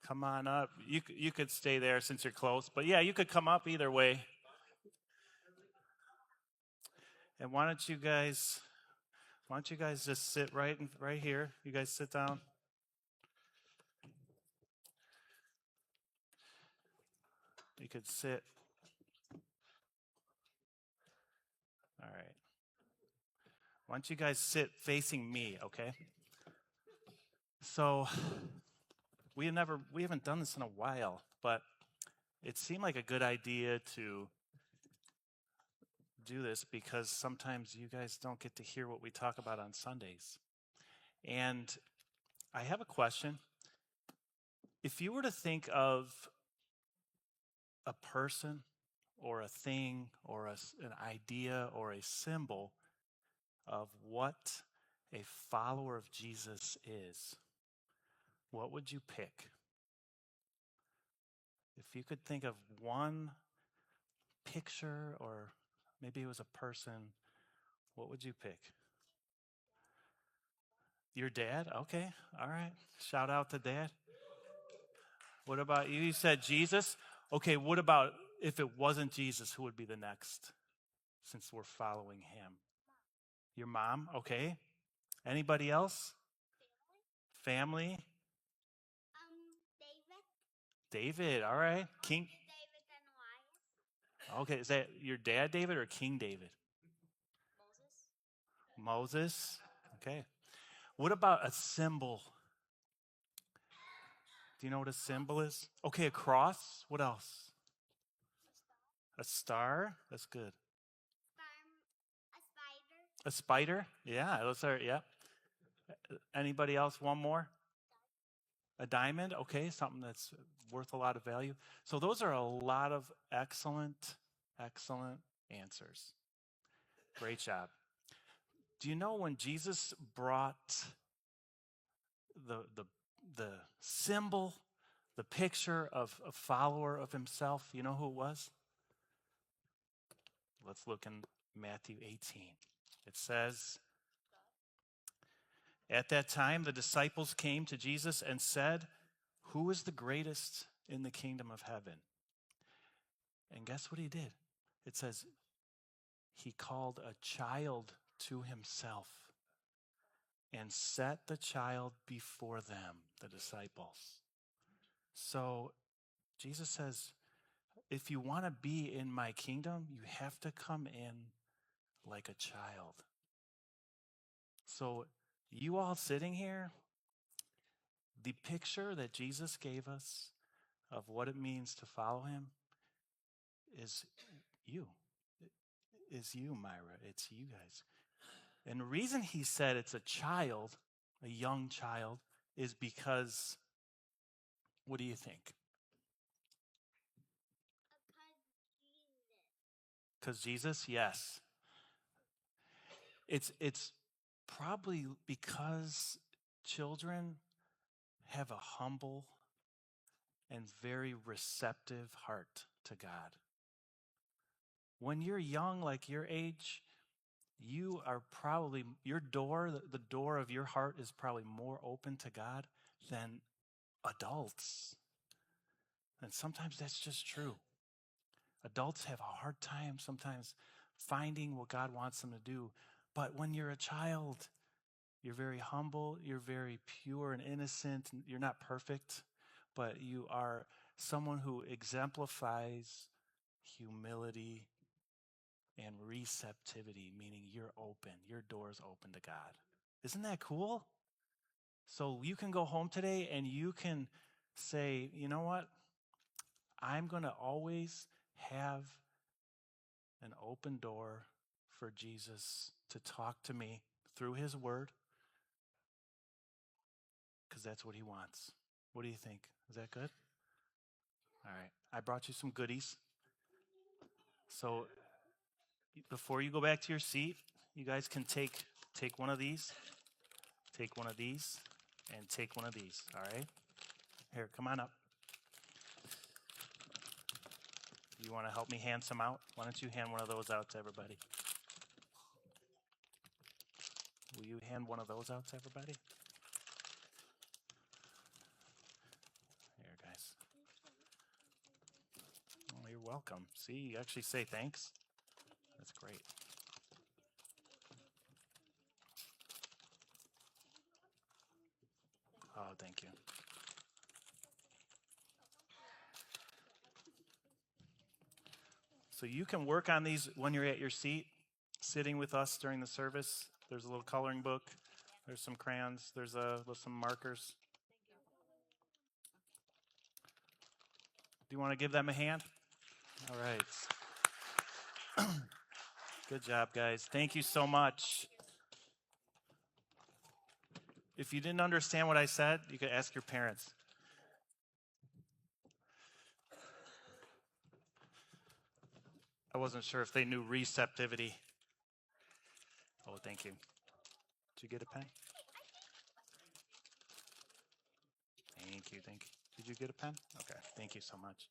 Come on up. You could stay there since you're close. But yeah, you could come up either way. And why don't you guys just sit right here? You guys sit down. You could sit. All right. Why don't you guys sit facing me, okay? So we haven't done this in a while, but it seemed like a good idea to do this because sometimes you guys don't get to hear what we talk about on Sundays. And I have a question. If you were to think of a person or a thing or an idea or a symbol of what a follower of Jesus is, what would you pick? If you could think of one picture or maybe it was a person, what would you pick? Your dad? Okay, all right. Shout out to Dad. What about you? You said Jesus. Okay, what about if it wasn't Jesus, who would be the next? Since we're following him. Your mom? Okay. Anybody else? Family? David, all right. King? Okay, is that your dad, David, or King David? Moses? Okay. What about a symbol? Do you know what a symbol is? Okay, a cross. What else? A star? That's good. A spider? Yeah, those are, yeah. Anybody else? One more? A diamond? Okay, something that's worth a lot of value. So those are a lot of excellent answers. Great job. Do you know when Jesus brought the symbol, the picture of a follower of himself, you know who it was? Let's look in Matthew 18. It says, at that time, the disciples came to Jesus and said, who is the greatest in the kingdom of heaven? And guess what he did? It says, he called a child to himself and set the child before them, the disciples. So Jesus says, if you want to be in my kingdom, you have to come in like a child. So you all sitting here, the picture that Jesus gave us of what it means to follow him is you. Is you, Myra. It's you guys. And the reason he said it's a child, a young child, is because, what do you think? Because Jesus, yes. It's probably because children have a humble and very receptive heart to God. When you're young, like your age, you are probably, your door, the door of your heart is probably more open to God than adults. And sometimes that's just true. Adults have a hard time sometimes finding what God wants them to do. But when you're a child, you're very humble, you're very pure and innocent. You're not perfect, but you are someone who exemplifies humility and receptivity, meaning you're open, your door's open to God. Isn't that cool? So you can go home today and you can say, you know what? I'm going to always have an open door for Jesus to talk to me through his word, because that's what he wants. What do you think? Is that good? All right. I brought you some goodies. So before you go back to your seat, you guys can take one of these, take one of these, and take one of these. All right? Here, come on up. You want to help me hand some out? Why don't you hand one of those out to everybody? Will you hand one of those out to everybody? Here, You're welcome. See, you actually say thanks. That's great. Oh, thank you. So you can work on these when you're at your seat, sitting with us during the service. There's a little coloring book. There's some crayons. There's some markers. Do you want to give them a hand? All right. Good job, guys. Thank you so much. If you didn't understand what I said, you could ask your parents. I wasn't sure if they knew receptivity. Oh, thank you. Did you get a pen? Thank you. Did you get a pen? Okay. Thank you so much.